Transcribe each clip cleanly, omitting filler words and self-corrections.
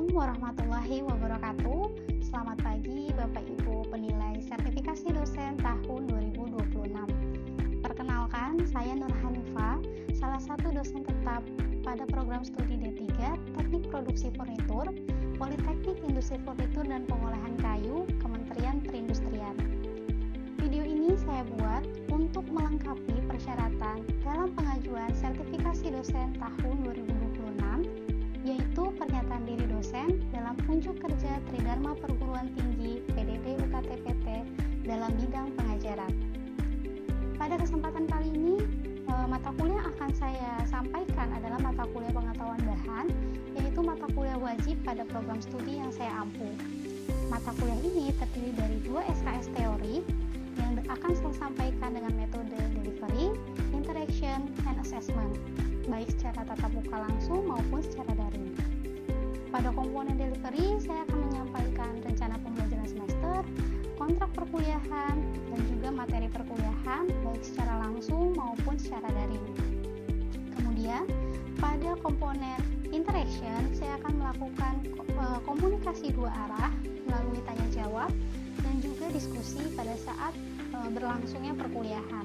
warahmatullahi wabarakatuh. Selamat pagi Bapak Ibu penilai sertifikasi dosen tahun 2026. Perkenalkan, saya Nur Hanifah, salah satu dosen tetap pada program studi D3 Teknik Produksi Furnitur, Politeknik Industri Furnitur dan Pengolahan Kayu, Kementerian Perindustrian. Video ini saya buat untuk melengkapi persyaratan dalam pengajuan sertifikasi dosen tahun 2026, yaitu pernyataan diri dosen dalam unjuk kerja Tridharma Perguruan Tinggi PDD UKT-PT dalam bidang pengajaran. Pada kesempatan kali ini, mata kuliah akan saya sampaikan adalah mata kuliah pengetahuan bahan, yaitu mata kuliah wajib pada program studi yang saya ampuh. Mata kuliah ini terdiri dari 2 SKS teori yang akan saya sampaikan dengan metode delivery, interaction, and assessment, baik secara tatap muka langsung maupun secara daring. Pada komponen delivery, saya akan menyampaikan rencana pembelajaran semester, kontrak perkuliahan, dan juga materi perkuliahan, baik secara langsung maupun secara daring. Kemudian, pada komponen interaction, saya akan melakukan komunikasi 2 arah melalui tanya jawab dan juga diskusi pada saat berlangsungnya perkuliahan.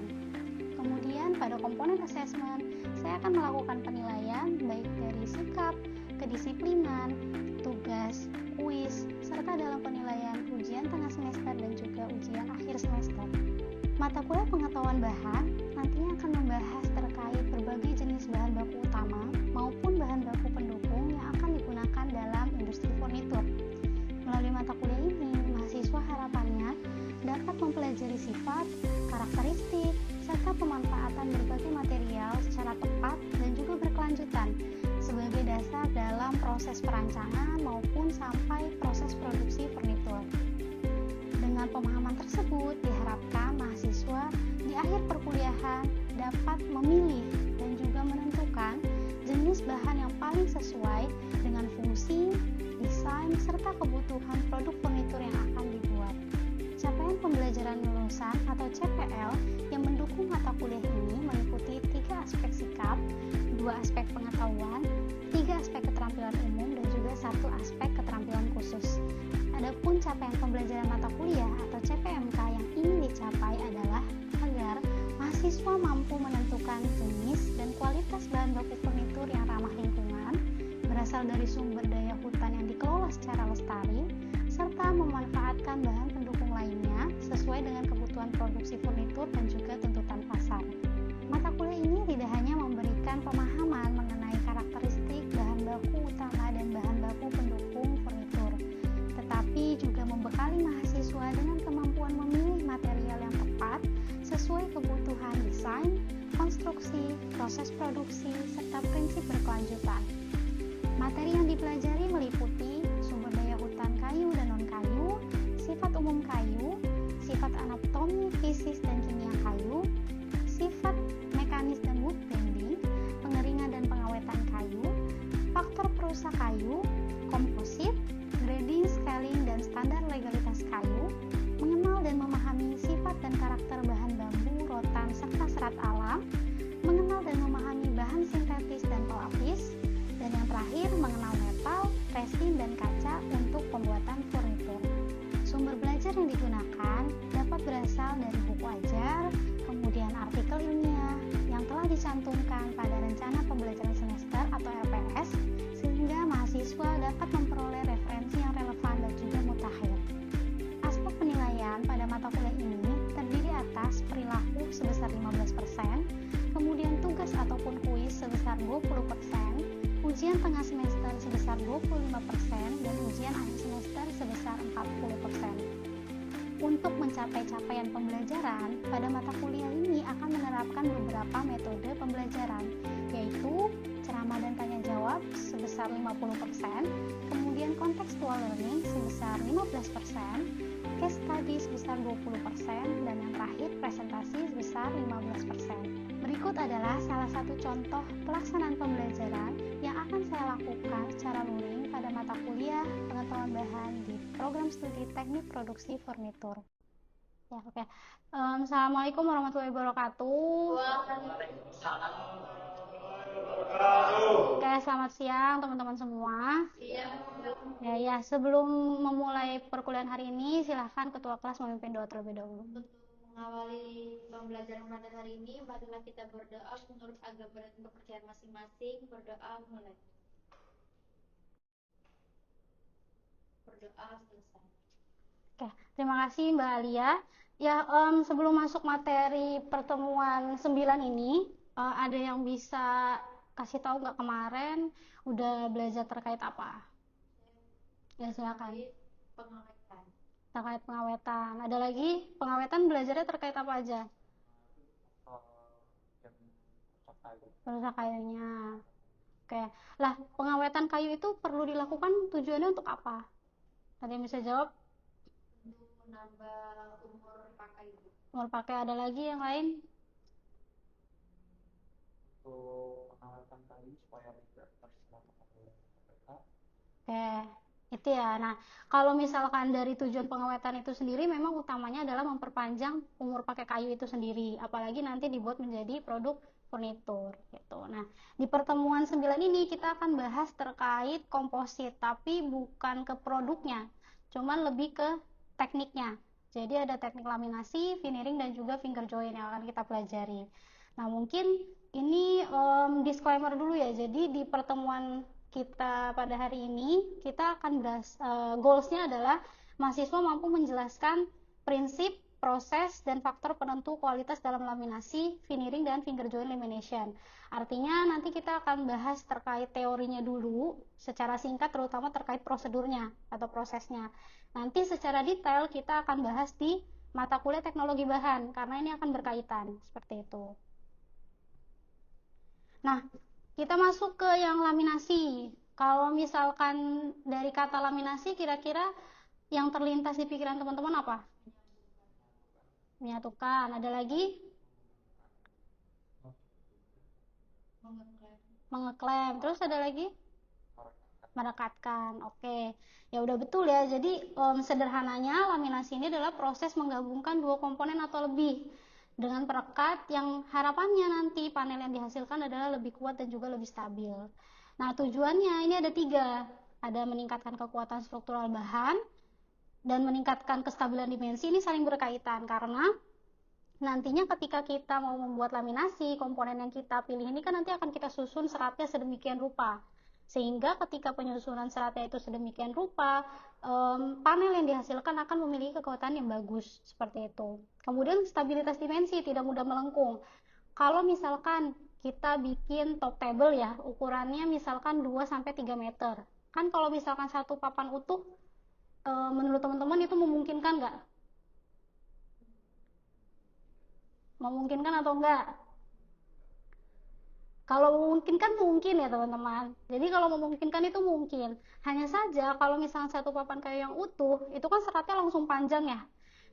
Kemudian pada komponen assessment, saya akan melakukan penilaian baik dari sikap, kedisiplinan, tugas, kuis, serta dalam penilaian ujian tengah semester dan juga ujian akhir semester. Mata kuliah pengetahuan bahan nantinya akan membahas terkait berbagai jenis bahan baku utama maupun bahan baku pendukung yang akan digunakan dalam industri furnitur. Melalui mata kuliah ini, mahasiswa harapannya dapat mempelajari sifat, karakteristik, serta pemanfaatan berbagai material secara tepat dan juga berkelanjutan sebagai dasar dalam proses perancangan maupun sampai proses produksi furnitur. Dengan pemahaman tersebut, diharapkan mahasiswa di akhir perkuliahan dapat memilih dan juga menentukan jenis bahan yang paling sesuai dengan fungsi, desain, serta kebutuhan produk furnitur yang akan dibuat. Capaian pembelajaran lulusan atau CPL yang mendukung mata kuliah ini meliputi 3 aspek sikap, 2 aspek pengetahuan, 3 aspek keterampilan umum, dan juga 1 aspek keterampilan khusus. Adapun capaian pembelajaran mata kuliah atau CPMK yang ingin dicapai adalah agar mahasiswa mampu menentukan jenis dan kualitas bahan baku furnitur yang ramah lingkungan, berasal dari sumber daya hutan yang dikelola secara lestari, serta memanfaatkan bahan pendukung lainnya sesuai dengan kebutuhan produksi furnitur dan juga tuntutan pasar. Mata kuliah ini tidak hanya memberikan pemahaman mengenai karakteristik bahan baku utama dan bahan baku pendukung furnitur, tetapi juga membekali mahasiswa dengan kemampuan memilih material yang tepat sesuai kebutuhan desain, konstruksi, proses produksi, serta prinsip berkelanjutan. Materi yang dipelajari meliputi sumber daya hutan kayu dan non-kayu, sifat umum kayu, sifat anatomi, fisis, dan kimia kayu, sifat mekanis dan wood bending, pengeringan dan pengawetan kayu, faktor perusak kayu, komposit, grading, scaling, dan standar legalitas kayu, mengenal dan memahami sifat dan karakter bahan bambu, rotan, serta serat alam, mengenal dan memahami bahan sintetis dan pelapis, dan yang terakhir mengenal metal, resin, dan kaca untuk pembuatan furnitur. Sumber belajar yang digunakan dapat berasal dari buku ajar, kemudian artikel ilmiah yang telah dicantumkan pada rencana pembelajaran semester atau RPS, sehingga mahasiswa dapat memperoleh referensi yang relevan dan juga mutakhir. Aspek penilaian pada mata kuliah ini terdiri atas perilaku sebesar 15%, kemudian tugas ataupun kuis sebesar 20%, ujian tengah semester sebesar 25%, dan ujian akhir semester sebesar 40%. Untuk mencapai capaian pembelajaran, pada mata kuliah ini akan menerapkan beberapa metode pembelajaran, yaitu ceramah dan tanya jawab sebesar 50%, kemudian contextual learning sebesar 15%, case study sebesar 20%, dan yang terakhir presentasi sebesar 15%. Berikut adalah salah satu contoh pelaksanaan pembelajaran yang akan saya lakukan secara luring pada mata kuliah pengetahuan bahan di program studi teknik produksi furnitur. Ya, oke. Assalamualaikum warahmatullahi wabarakatuh. Waalaikumsalam warahmatullahi wabarakatuh. Oke, selamat siang teman-teman semua. Ya, sebelum memulai perkuliahan hari ini, silahkan ketua kelas memimpin doa terlebih dahulu. Untuk mengawali pembelajaran pada hari ini, marilah kita berdoa menurut agama dan kepercayaan masing-masing. Berdoa mulai. Berdoa selesai. Oke, terima kasih Mbak Alia. Ya, sebelum masuk materi pertemuan 9 ini, ada yang bisa kasih tahu nggak kemarin udah belajar terkait apa? Ya, silakan. Pengawetan. Terkait pengawetan. Ada lagi pengawetan belajarnya terkait apa aja? Rusak kayunya. Oke. Lah, pengawetan kayu itu perlu dilakukan tujuannya untuk apa? Ada yang bisa jawab? Untuk menambah umur pakai. Umur pakai. Ada lagi yang lain? Untuk pengawetan kayu supaya tidak terselama mereka. Oke, itu ya. Nah, kalau misalkan dari tujuan pengawetan itu sendiri memang utamanya adalah memperpanjang umur pakai kayu itu sendiri, apalagi nanti dibuat menjadi produk furnitur gitu. Nah, di pertemuan 9 ini kita akan bahas terkait komposit, tapi bukan ke produknya, cuman lebih ke tekniknya. Jadi ada teknik laminasi, veneering, dan juga finger joint yang akan kita pelajari. Nah, mungkin ini disclaimer dulu ya. Jadi di pertemuan kita pada hari ini kita akan goalsnya adalah mahasiswa mampu menjelaskan prinsip, proses, dan faktor penentu kualitas dalam laminasi, veneering, dan finger joint lamination. Artinya nanti kita akan bahas terkait teorinya dulu secara singkat, terutama terkait prosedurnya atau prosesnya. Nanti secara detail kita akan bahas di mata kuliah teknologi bahan karena ini akan berkaitan seperti itu. Nah, kita masuk ke yang laminasi. Kalau misalkan dari kata laminasi, kira-kira yang terlintas di pikiran teman-teman apa? Menyatukan. Ada lagi? Mengeklem. Terus ada lagi? Merekatkan. Oke. Ya udah betul ya. Jadi sederhananya laminasi ini adalah proses menggabungkan dua komponen atau lebih dengan perekat yang harapannya nanti panel yang dihasilkan adalah lebih kuat dan juga lebih stabil. Nah, tujuannya ini ada 3. Ada meningkatkan kekuatan struktural bahan dan meningkatkan kestabilan dimensi. Ini saling berkaitan karena nantinya ketika kita mau membuat laminasi, komponen yang kita pilih ini kan nanti akan kita susun seratnya sedemikian rupa. Sehingga ketika penyusunan seratnya itu sedemikian rupa, panel yang dihasilkan akan memiliki kekuatan yang bagus, seperti itu. Kemudian stabilitas dimensi, tidak mudah melengkung. Kalau misalkan kita bikin top table ya, ukurannya misalkan 2-3 meter. Kan kalau misalkan satu papan utuh, menurut teman-teman itu memungkinkan nggak? Memungkinkan atau enggak? Kalau memungkinkan mungkin ya teman-teman. Jadi kalau memungkinkan itu mungkin. Hanya saja kalau misalnya satu papan kayu yang utuh, itu kan seratnya langsung panjang ya.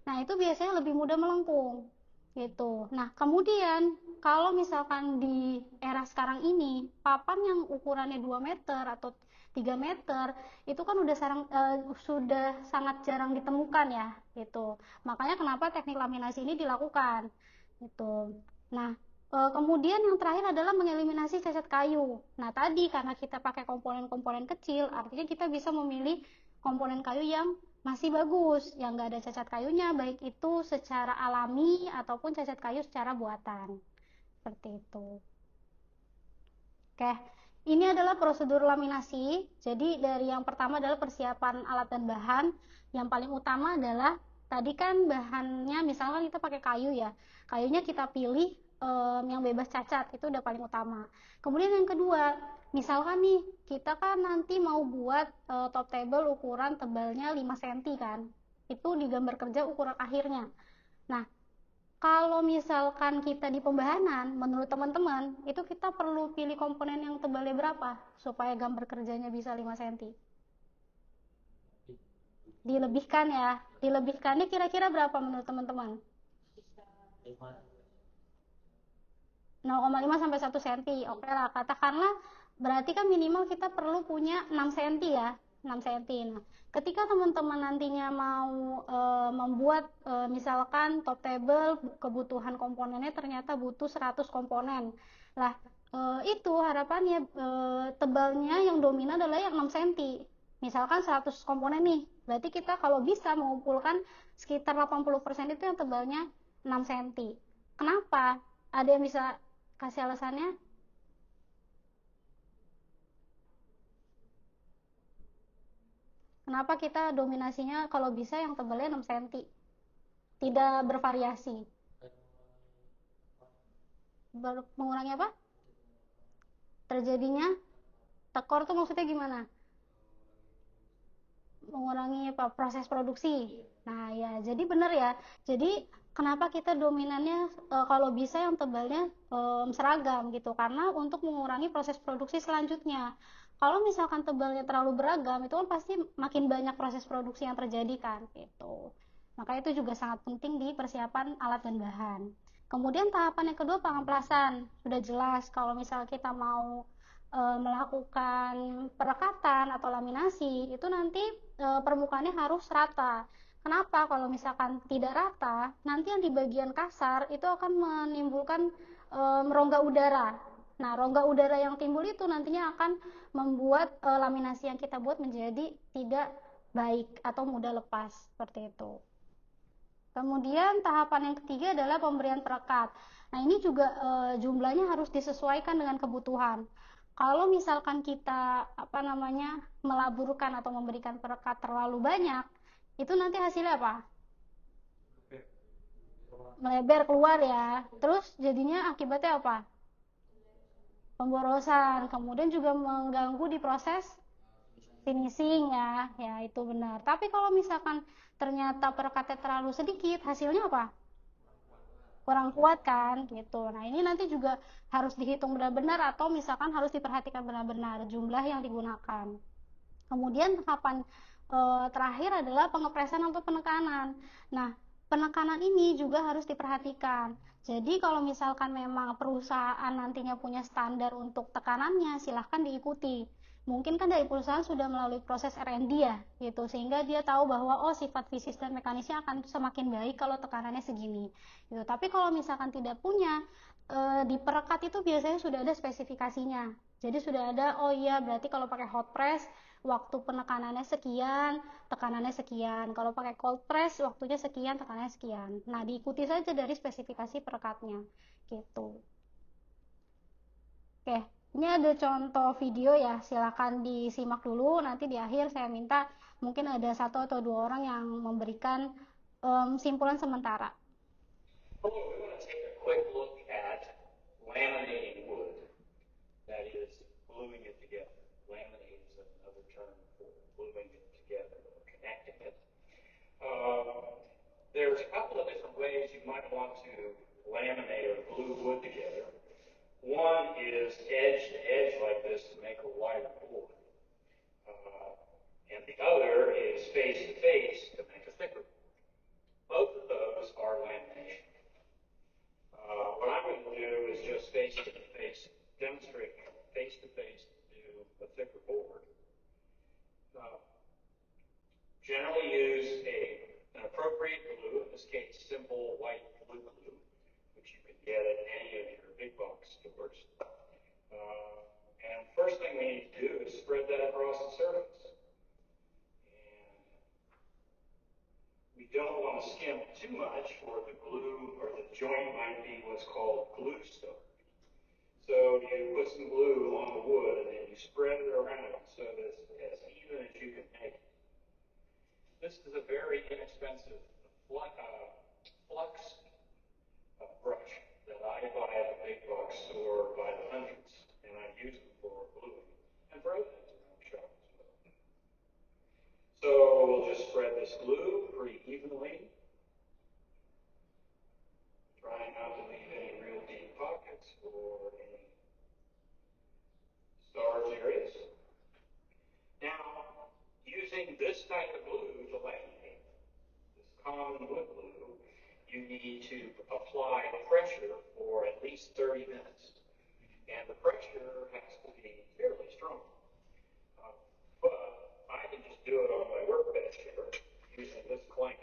Nah, itu biasanya lebih mudah melengkung. Gitu. Nah, kemudian kalau misalkan di era sekarang ini, papan yang ukurannya 2 meter atau 3 meter, itu kan sudah sangat jarang ditemukan ya, gitu. Makanya kenapa teknik laminasi ini dilakukan. Gitu. Nah, kemudian yang terakhir adalah mengeliminasi cacat kayu. Nah, tadi karena kita pakai komponen-komponen kecil, artinya kita bisa memilih komponen kayu yang masih bagus, yang nggak ada cacat kayunya, baik itu secara alami ataupun cacat kayu secara buatan. Seperti itu. Oke, ini adalah prosedur laminasi. Jadi dari yang pertama adalah persiapan alat dan bahan. Yang paling utama adalah tadi kan bahannya misalkan kita pakai kayu ya. Kayunya kita pilih yang bebas cacat, itu udah paling utama. Kemudian yang kedua, misalkan nih kita kan nanti mau buat top table ukuran tebalnya 5 cm kan. Itu di gambar kerja ukuran akhirnya. Nah, kalau misalkan kita di pembahanan, menurut teman-teman, itu kita perlu pilih komponen yang tebalnya berapa supaya gambar kerjanya bisa 5 cm. Dilebihkan ya. Dilebihkannya kira-kira berapa menurut teman-teman? 0,5 sampai 1 cm. Oke lah, katakanlah berarti kan minimal kita perlu punya 6 cm ya. 6 cm. Nah, ketika teman-teman nantinya mau membuat misalkan top table, kebutuhan komponennya ternyata butuh 100 komponen. Lah, itu harapannya tebalnya yang dominan adalah yang 6 cm. Misalkan 100 komponen nih, berarti kita kalau bisa mengumpulkan sekitar 80% itu yang tebalnya 6 cm. Kenapa? Ada yang bisa kasih alasannya? Kenapa kita dominasinya kalau bisa yang tebalnya 6 cm? Tidak bervariasi. Mengurangi apa? Terjadinya tekor tuh maksudnya gimana? Mengurangi apa? Proses produksi. Nah ya, jadi benar ya. Jadi kenapa kita dominannya kalau bisa yang tebalnya seragam gitu? Karena untuk mengurangi proses produksi selanjutnya. Kalau misalkan tebalnya terlalu beragam, itu kan pasti makin banyak proses produksi yang terjadi kan, gitu. Maka itu juga sangat penting di persiapan alat dan bahan. Kemudian tahapan yang kedua, pengamplasan. Sudah jelas kalau misal kita mau melakukan perekatan atau laminasi, itu nanti permukaannya harus rata. Kenapa? Kalau misalkan tidak rata, nanti yang di bagian kasar itu akan menimbulkan rongga udara. Nah, rongga udara yang timbul itu nantinya akan membuat laminasi yang kita buat menjadi tidak baik atau mudah lepas, seperti itu. Kemudian tahapan yang ketiga adalah pemberian perekat. Nah, ini juga jumlahnya harus disesuaikan dengan kebutuhan. Kalau misalkan kita melaburkan atau memberikan perekat terlalu banyak, itu nanti hasilnya apa? Melebar keluar ya. Terus jadinya akibatnya apa? Pemborosan. Kemudian juga mengganggu di proses finishing ya. Ya, itu benar. Tapi kalau misalkan ternyata perekatnya terlalu sedikit, hasilnya apa? Kurang kuat kan gitu. Nah, ini nanti juga harus dihitung benar-benar atau misalkan harus diperhatikan benar-benar jumlah yang digunakan. Kemudian tahapan terakhir adalah pengepresan atau penekanan. Nah, penekanan ini juga harus diperhatikan. Jadi kalau misalkan memang perusahaan nantinya punya standar untuk tekanannya, silahkan diikuti. Mungkin kan dari perusahaan sudah melalui proses R&D ya, gitu, sehingga dia tahu bahwa sifat fisik dan mekanisnya akan semakin baik kalau tekanannya segini. Gitu. Tapi kalau misalkan tidak punya, di perekat itu biasanya sudah ada spesifikasinya. Jadi sudah ada, berarti kalau pakai hot press waktu penekanannya sekian, tekanannya sekian. Kalau pakai cold press waktunya sekian, tekanannya sekian. Nah, diikuti saja dari spesifikasi perekatnya. Gitu. Oke, ini ada contoh video ya, silakan disimak dulu. Nanti di akhir saya minta mungkin ada 1 atau 2 orang yang memberikan simpulan sementara. We want to take a quick look at laminating wood. That is, gluing it together. Laminating is another term for gluing it together or connecting it. There's a couple of different ways you might want to laminate or glue wood together. One is edge to edge like this to make a wider board. And the other is face to face to make a thicker board. Both of those are lamination. What I'm going to do is just face to face, demonstrate face to face to do a thicker board. Generally use an appropriate glue, in this case simple white blue glue, which you can get at any of your big box stores. And first thing we need to do is spread that across the surface. And we don't want to skimp too much, or the glue or the joint might be what's called glue starved. So you put some glue on the wood and then you spread it around so that it's as even as you can make it. This is a very inexpensive flux brush that I buy at the big box store by the hundreds, and I use them for gluing and for other things around the shop as well. So we'll just spread this glue pretty evenly, trying not to leave any real deep pockets or any starch areas. Now, using this type of glue to laminate, this common wood glue, you need to apply pressure for at least 30 minutes. And the pressure has to be fairly strong. But I can just do it on my workbench here using this clamp.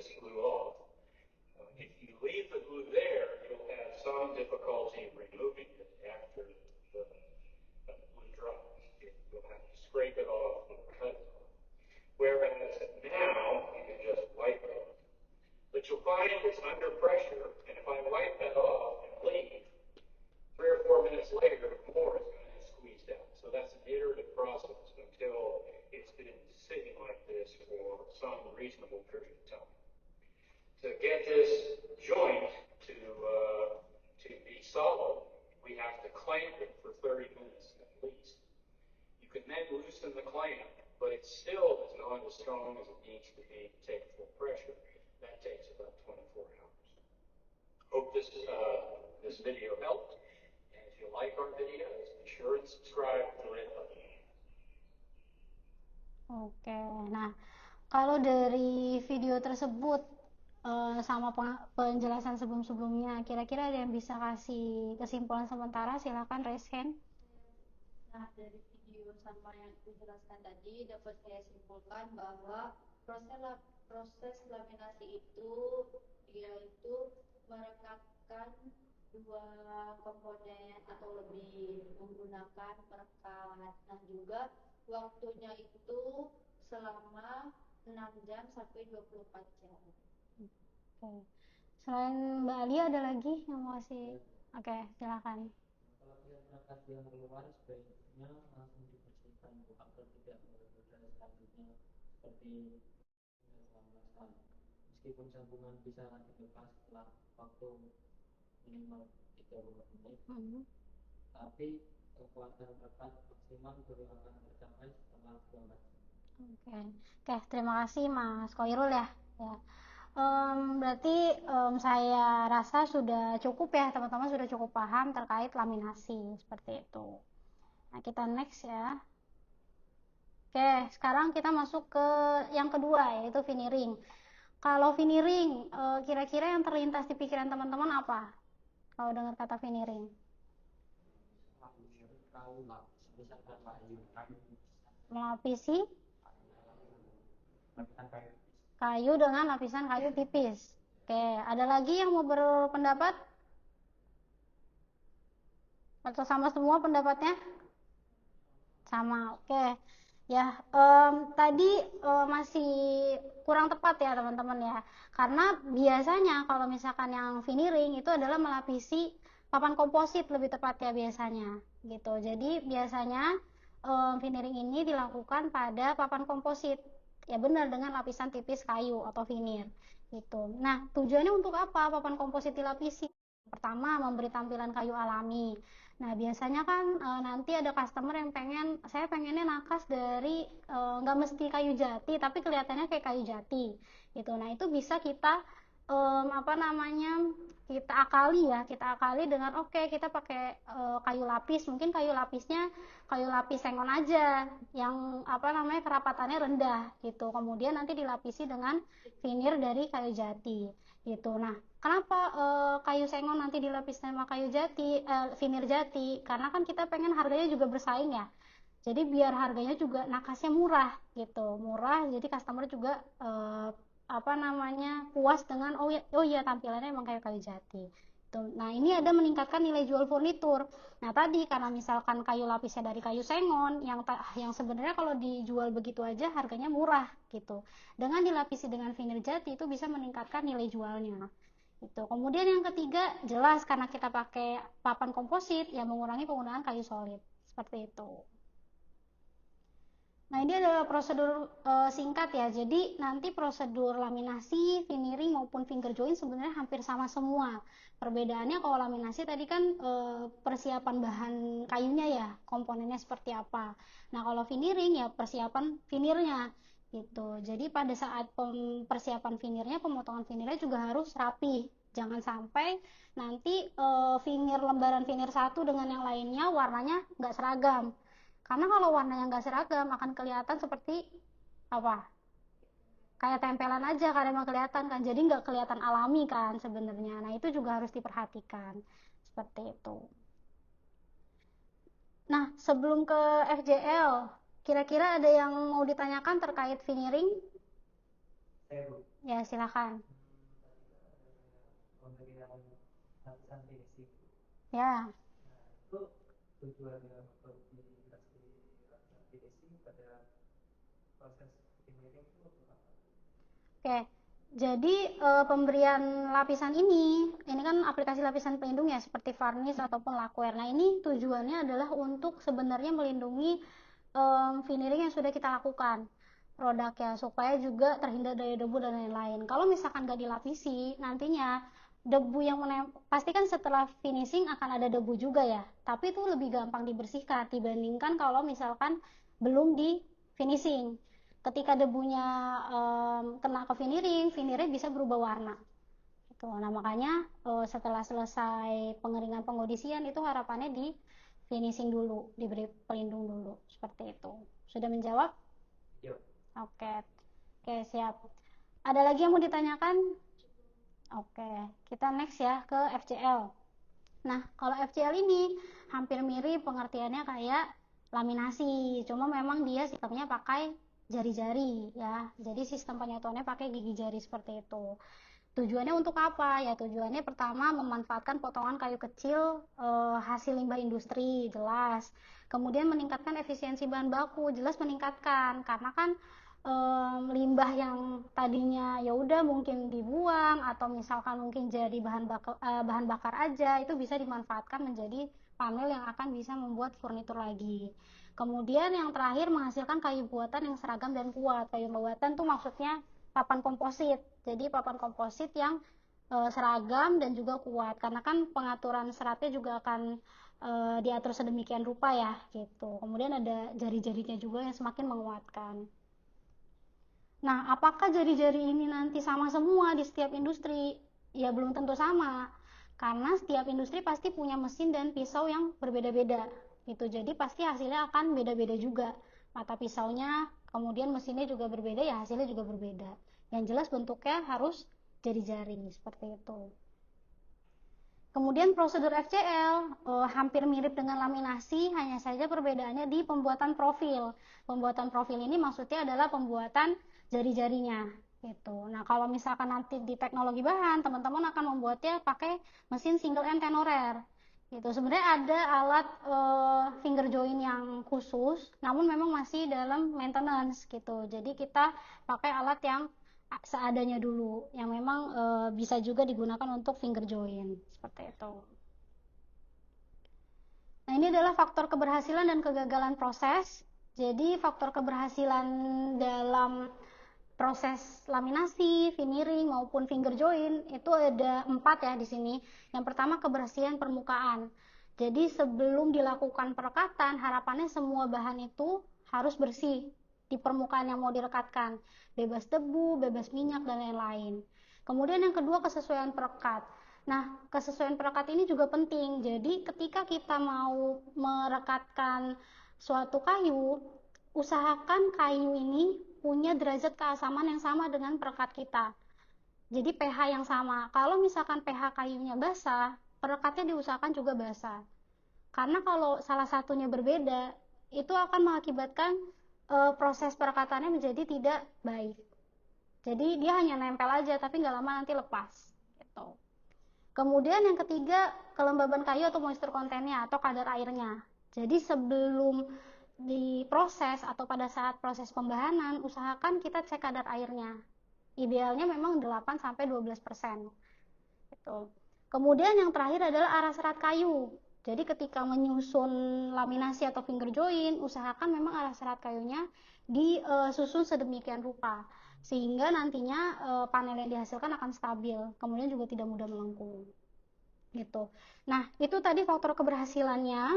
this glue off. If you leave the glue there, you'll have some difficulty removing it after the glue dries. You'll have to scrape it off and cut it off. Whereas now, you can just wipe it off. But you'll find it's under pressure, and if I wipe that off and leave, 3 or 4 minutes later, more is going to squeeze out. So that's an iterative process until it's been sitting like this for some reasonable period of time. To get this joint to be solid, we have to clamp it for 30 minutes at least. You can then loosen the clamp, but it still is not as strong as it needs to be to take full pressure. That takes about 24 hours. Hope this video helped. And if you like our videos, be sure and subscribe to the red button. Oke, nah kalau dari video tersebut sama penjelasan sebelum-sebelumnya, kira-kira ada yang bisa kasih kesimpulan sementara? Silakan raise hand. Nah, dari video sama yang dijelaskan tadi dapat saya simpulkan bahwa proses laminasi itu yaitu merekatkan dua komponen atau lebih menggunakan perekat. Nah, juga waktunya itu selama 6 jam sampai 24 jam. Oke. Selain Mbak Ali ada lagi yang mau kasih? Oke, silakan. Kalau perangkat yang keluar sebaiknya langsung dibersihkan agar tidak bernoda selanjutnya seperti kelambasan. Meskipun sambungan bisa dilepas setelah waktu minimal 30 menit, tapi kekuatan rekat maksimal baru akan tercapai setelah 12 jam. Oke, terima kasih Mas Koirul ya. Berarti saya rasa sudah cukup ya, teman-teman sudah cukup paham terkait laminasi seperti itu. Nah, kita next ya. Oke, sekarang kita masuk ke yang kedua, yaitu veneering. Kalau veneering, kira-kira yang terlintas di pikiran teman-teman apa kalau dengar kata veneering? Melapisi kayu dengan lapisan kayu tipis. Oke, ada lagi yang mau berpendapat? Atau sama semua pendapatnya? Sama, oke. Ya, tadi masih kurang tepat ya teman-teman ya. Karena biasanya kalau misalkan yang veneering itu adalah melapisi papan komposit lebih tepat ya biasanya. Gitu. Jadi biasanya veneering ini dilakukan pada papan komposit. Ya benar, dengan lapisan tipis kayu atau veneer gitu. Nah, tujuannya untuk apa papan komposit dilapisi? Pertama, memberi tampilan kayu alami. Nah, biasanya kan nanti ada customer yang saya pengennya nakas dari nggak mesti kayu jati, tapi kelihatannya kayak kayu jati gitu. Nah, itu bisa kita kita akali dengan kita pakai kayu lapis, mungkin kayu lapisnya kayu lapis sengon aja yang kerapatannya rendah gitu, kemudian nanti dilapisi dengan veneer dari kayu jati gitu. Nah, kenapa kayu sengon nanti dilapis sama kayu jati, veneer jati? Karena kan kita pengen harganya juga bersaing ya, jadi biar harganya juga nakasnya murah gitu, jadi customer juga puas dengan oh iya tampilannya emang kayak kayu jati. Nah, ini ada meningkatkan nilai jual furnitur. Nah, tadi karena misalkan kayu lapisnya dari kayu sengon yang sebenarnya kalau dijual begitu aja harganya murah gitu. Dengan dilapisi dengan veneer jati itu bisa meningkatkan nilai jualnya. Gitu. Kemudian yang ketiga, jelas karena kita pakai papan komposit yang mengurangi penggunaan kayu solid. Seperti itu. Nah, ini adalah prosedur singkat ya. Jadi nanti prosedur laminasi, veneering maupun finger joint sebenarnya hampir sama semua. Perbedaannya kalau laminasi tadi kan persiapan bahan kayunya ya, komponennya seperti apa. Nah, kalau veneering ya persiapan veneernya gitu. Jadi pada saat persiapan veneernya, pemotongan veneernya juga harus rapi. Jangan sampai nanti lembaran veneer satu dengan yang lainnya warnanya nggak seragam. Karena kalau warnanya nggak seragam akan kelihatan seperti apa? Kayak tempelan aja kan, emang kelihatan kan, jadi nggak kelihatan alami kan sebenarnya. Nah, itu juga harus diperhatikan seperti itu. Nah, sebelum ke FJL, kira-kira ada yang mau ditanyakan terkait veneering? Saya Bu, Ya, silakan. pemberian lapisan finishing. Ya, Nah, itu tujuannya untuk dikasih lapisan finishing pada proses finishing itu untuk apa? oke. Jadi pemberian lapisan ini kan aplikasi lapisan pelindung ya, seperti varnish ataupun lacquer. Nah, ini tujuannya adalah untuk sebenarnya melindungi veneering yang sudah kita lakukan produknya, supaya juga terhindar dari debu dan lain-lain. Kalau misalkan nggak dilapisi, nantinya debu yang pasti kan setelah finishing akan ada debu juga ya, tapi itu lebih gampang dibersihkan dibandingkan kalau misalkan belum di finishing. Ketika debunya kena ke veneering bisa berubah warna. Gitu. Nah, makanya setelah selesai pengeringan pengkondisian itu harapannya di finishing dulu, diberi pelindung dulu, seperti itu. Sudah menjawab? Yuk. Oke. Oke, siap. Ada lagi yang mau ditanyakan? Oke, kita next ya ke FCL. Nah, kalau FCL ini hampir mirip pengertiannya kayak laminasi, cuma memang dia sistemnya pakai jari-jari ya. Jadi sistem penyatuannya pakai gigi jari seperti itu. Tujuannya untuk apa? Ya tujuannya pertama memanfaatkan potongan kayu kecil hasil limbah industri, jelas. Kemudian meningkatkan efisiensi bahan baku, jelas meningkatkan karena kan limbah yang tadinya ya udah mungkin dibuang atau misalkan mungkin jadi bahan bakar aja, itu bisa dimanfaatkan menjadi panel yang akan bisa membuat furnitur lagi. Kemudian yang terakhir menghasilkan kayu buatan yang seragam dan kuat. Kayu buatan tuh maksudnya papan komposit. Jadi papan komposit yang seragam dan juga kuat. Karena kan pengaturan seratnya juga akan diatur sedemikian rupa ya, gitu. Kemudian ada jari-jarinya juga yang semakin menguatkan. Nah, apakah jari-jari ini nanti sama semua di setiap industri? Ya belum tentu sama. Karena setiap industri pasti punya mesin dan pisau yang berbeda-beda. Gitu. Jadi pasti hasilnya akan beda-beda juga. Mata pisaunya, kemudian mesinnya juga berbeda, ya hasilnya juga berbeda. Yang jelas bentuknya harus jari-jari seperti itu. Kemudian prosedur FCL hampir mirip dengan laminasi, hanya saja perbedaannya di pembuatan profil. Pembuatan profil ini maksudnya adalah pembuatan jari-jarinya gitu. Nah, kalau misalkan nanti di teknologi bahan, teman-teman akan membuatnya pakai mesin single end tenorer. Gitu. Sebenarnya ada alat finger joint yang khusus, namun memang masih dalam maintenance gitu. Jadi kita pakai alat yang seadanya dulu, yang memang bisa juga digunakan untuk finger joint seperti itu. Nah, ini adalah faktor keberhasilan dan kegagalan proses. Jadi faktor keberhasilan dalam proses laminasi, veneering maupun finger joint itu ada 4 ya di sini. Yang pertama kebersihan permukaan. Jadi sebelum dilakukan perekatan, harapannya semua bahan itu harus bersih di permukaan yang mau direkatkan, bebas debu, bebas minyak dan lain-lain. Kemudian yang kedua kesesuaian perekat. Nah, kesesuaian perekat ini juga penting. Jadi ketika kita mau merekatkan suatu kayu, usahakan kayu ini punya derajat keasaman yang sama dengan perekat kita. Jadi pH yang sama. Kalau misalkan pH kayunya basah, perekatnya diusahakan juga basah. Karena kalau salah satunya berbeda, itu akan mengakibatkan proses perekatannya menjadi tidak baik. Jadi dia hanya nempel aja, tapi nggak lama nanti lepas. Gitu. Kemudian yang ketiga, kelembaban kayu atau moisture content-nya atau kadar airnya. Jadi sebelum diproses atau pada saat proses pembahanan, usahakan kita cek kadar airnya. Idealnya memang 8-12%. Gitu. Kemudian yang terakhir adalah arah serat kayu. Jadi ketika menyusun laminasi atau finger joint, usahakan memang arah serat kayunya disusun sedemikian rupa sehingga nantinya panel yang dihasilkan akan stabil, kemudian juga tidak mudah melengkung. Gitu. Nah, itu tadi faktor keberhasilannya,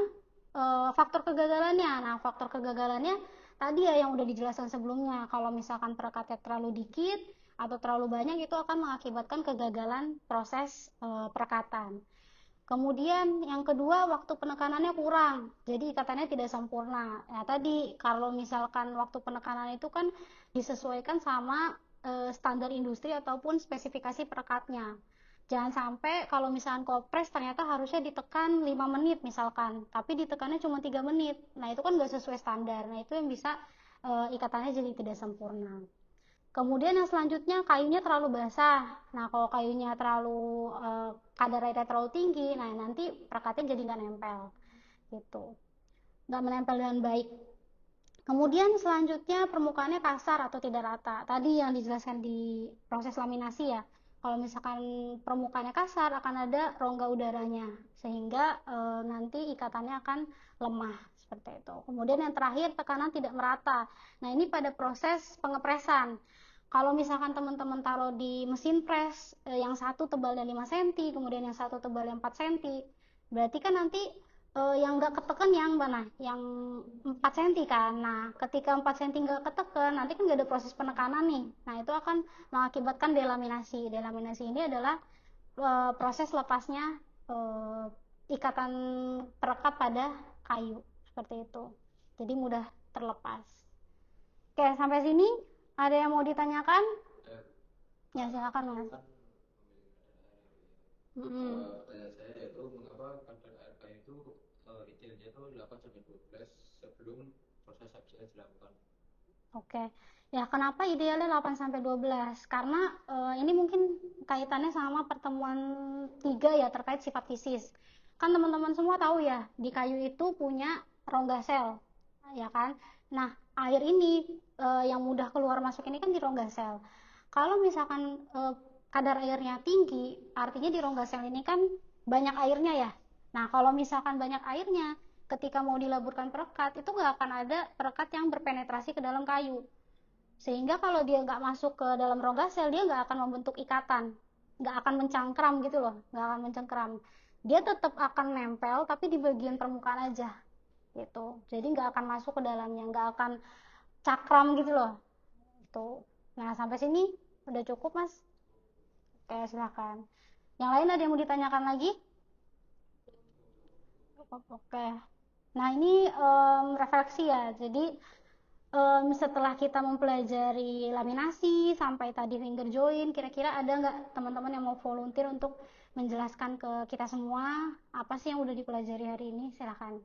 faktor kegagalannya. Nah, faktor kegagalannya tadi ya yang udah dijelaskan sebelumnya. Kalau misalkan perekatnya terlalu dikit atau terlalu banyak, itu akan mengakibatkan kegagalan proses perekatan. Kemudian yang kedua, waktu penekanannya kurang, jadi ikatannya tidak sempurna. Nah, tadi kalau misalkan waktu penekanan itu kan disesuaikan sama standar industri ataupun spesifikasi perekatnya. Jangan sampai kalau misalkan kopres ternyata harusnya ditekan 5 menit misalkan, tapi ditekannya cuma 3 menit. Nah, itu kan nggak sesuai standar. Nah, itu yang bisa ikatannya jadi tidak sempurna. Kemudian yang selanjutnya kayunya terlalu basah. Nah, kalau kayunya terlalu kadar airnya terlalu tinggi, nah nanti perekatnya jadi nggak nempel, gitu, nggak menempel dengan baik. Kemudian selanjutnya permukaannya kasar atau tidak rata. Tadi yang dijelaskan di proses laminasi ya. Kalau misalkan permukaannya kasar akan ada rongga udaranya sehingga nanti ikatannya akan lemah seperti itu. Kemudian yang terakhir tekanan tidak merata. Nah, ini pada proses pengepresan. Kalau misalkan teman-teman taruh di mesin press yang satu tebalnya 5 cm, kemudian yang satu tebalnya 4 cm, berarti kan nanti yang nggak ketekan yang mana? Yang 4 cm kan. Nah, ketika 4 cm nggak ketekan, nanti kan nggak ada proses penekanan nih. Nah, itu akan mengakibatkan delaminasi. Delaminasi ini adalah proses lepasnya ikatan perekat pada kayu. Seperti itu. Jadi mudah terlepas. Oke, sampai sini ada yang mau ditanyakan? Ya, silakan Mas. Pertanyaan saya yaitu mengapa kadar air kayu itu idealnya itu 8-12 sebelum proses FCL dilakukan. Oke. Ya, kenapa idealnya 8-12? Karena ini mungkin kaitannya sama pertemuan 3 ya terkait sifat fisis. Kan teman-teman semua tahu ya, di kayu itu punya rongga sel, ya kan? Nah, air ini yang mudah keluar masuk ini kan di rongga sel. Kalau misalkan kadar airnya tinggi, artinya di rongga sel ini kan banyak airnya ya. Nah, kalau misalkan banyak airnya, ketika mau dilaburkan perekat, itu nggak akan ada perekat yang berpenetrasi ke dalam kayu. Sehingga kalau dia nggak masuk ke dalam rongga sel, dia nggak akan membentuk ikatan. Nggak akan mencangkram gitu loh, nggak akan mencengkram. Dia tetap akan nempel, tapi di bagian permukaan aja. Gitu. Jadi nggak akan masuk ke dalamnya, nggak akan cakram gitu loh. Tuh. Nah, sampai sini udah cukup, Mas? Oke, silakan. Yang lain ada yang mau ditanyakan lagi? Oke. Nah, ini refleksi ya. Jadi setelah kita mempelajari laminasi sampai tadi finger join, kira-kira ada nggak teman-teman yang mau volunteer untuk menjelaskan ke kita semua apa sih yang udah dipelajari hari ini? Silakan.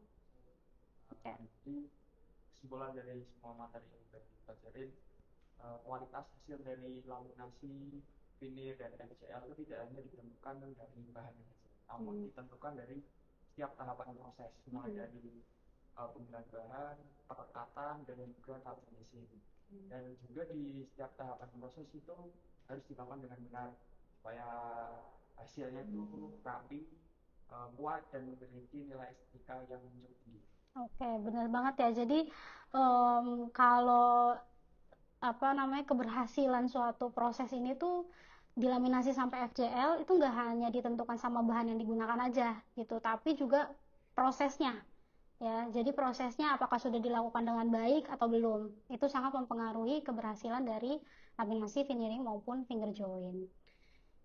Oke. Jadi kesimpulan dari semua materi yang sudah dipelajarin, kualitas hasil dari laminasi, veneer, dan FCL itu tidak hanya ditentukan dari bahannya saja, namun ditentukan dari setiap tahapan proses, mulai dari pemilihan bahan, perekatan, dan juga tahap finishing. Dan juga di setiap tahapan proses itu harus dilakukan dengan benar supaya hasilnya itu rapi, kuat, dan memiliki nilai estetika yang cukup tinggi. Oke, benar banget ya. Jadi kalau keberhasilan suatu proses ini tuh dilaminasi sampai FCL itu nggak hanya ditentukan sama bahan yang digunakan aja gitu, tapi juga prosesnya ya. Jadi prosesnya apakah sudah dilakukan dengan baik atau belum, itu sangat mempengaruhi keberhasilan dari laminasi, veneering maupun finger join.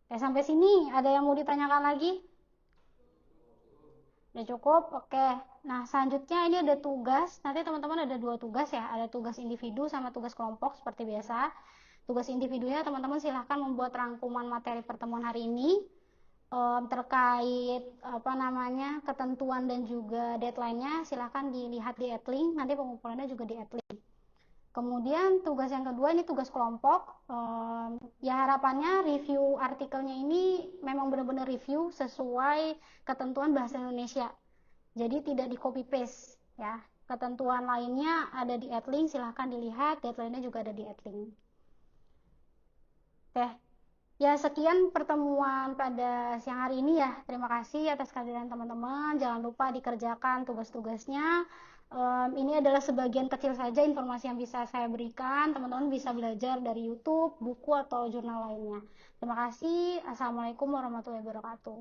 Sampai sini ada yang mau ditanyakan lagi? Udah cukup? Oke. Nah, selanjutnya ini ada tugas. Nanti teman-teman ada 2 tugas ya. Ada tugas individu sama tugas kelompok seperti biasa. Tugas individunya teman-teman silahkan membuat rangkuman materi pertemuan hari ini terkait ketentuan dan juga deadline-nya. Silahkan dilihat di Edlink. Nanti pengumpulannya juga di Edlink. Kemudian tugas yang kedua ini tugas kelompok. Ya harapannya review artikelnya ini memang benar-benar review sesuai ketentuan bahasa Indonesia. Jadi tidak di copy paste ya. Ketentuan lainnya ada di Edlink, silahkan dilihat. Deadline-nya juga ada di Edlink. Oke. Ya, sekian pertemuan pada siang hari ini ya. Terima kasih atas kehadiran teman-teman. Jangan lupa dikerjakan tugas-tugasnya. Ini adalah sebagian kecil saja informasi yang bisa saya berikan. Teman-teman bisa belajar dari YouTube, buku, atau jurnal lainnya. Terima kasih. Assalamualaikum warahmatullahi wabarakatuh.